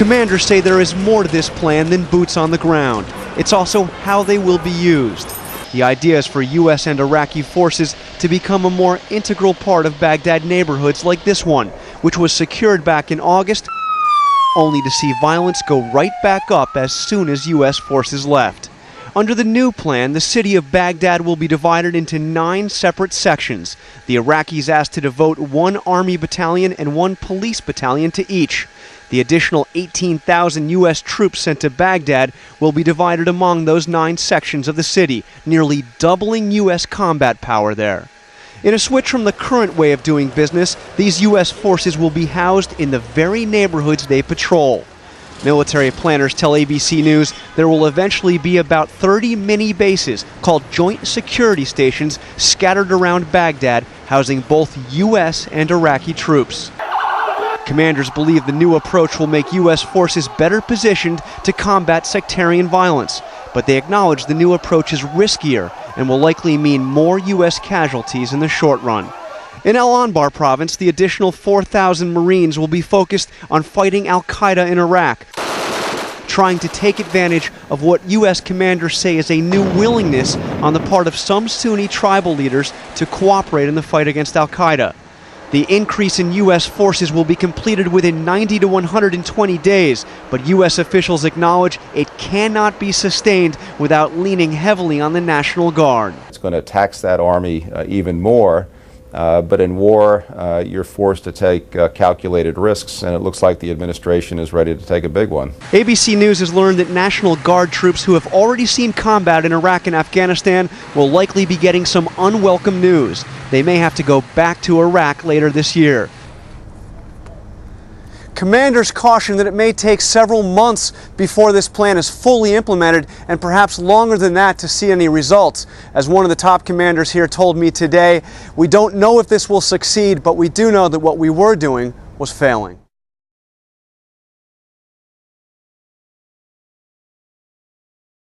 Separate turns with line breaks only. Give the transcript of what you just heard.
Commanders say there is more to this plan than boots on the ground. It's also how they will be used. The idea is for U.S. and Iraqi forces to become a more integral part of Baghdad neighborhoods like this one, which was secured back in August, only to see violence go right back up as soon as U.S. forces left. Under the new plan, the city of Baghdad will be divided into 9 separate sections. The Iraqis asked to devote 1 army battalion and 1 police battalion to each. The additional 18,000 U.S. troops sent to Baghdad will be divided among those 9 sections of the city, nearly doubling U.S. combat power there. In a switch from the current way of doing business, these U.S. forces will be housed in the very neighborhoods they patrol. Military planners tell ABC News there will eventually be about 30 mini bases called Joint Security Stations scattered around Baghdad, housing both U.S. and Iraqi troops. Commanders believe the new approach will make U.S. forces better positioned to combat sectarian violence, but they acknowledge the new approach is riskier and will likely mean more U.S. casualties in the short run. In Al Anbar province, the additional 4,000 Marines will be focused on fighting al-Qaeda in Iraq, trying to take advantage of what U.S. commanders say is a new willingness on the part of some Sunni tribal leaders to cooperate in the fight against al-Qaeda. The increase in U.S. forces will be completed within 90 to 120 days, but U.S. officials acknowledge it cannot be sustained without leaning heavily on the National Guard.
It's going to tax that army even more. But in war, you're forced to take calculated risks, and it looks like the administration is ready to take a big one.
ABC News has learned that National Guard troops who have already seen combat in Iraq and Afghanistan will likely be getting some unwelcome news. They may have to go back to Iraq later this year. Commanders caution that it may take several months before this plan is fully implemented, and perhaps longer than that to see any results. As one of the top commanders here told me today, we don't know if this will succeed, but we do know that what we were doing was failing.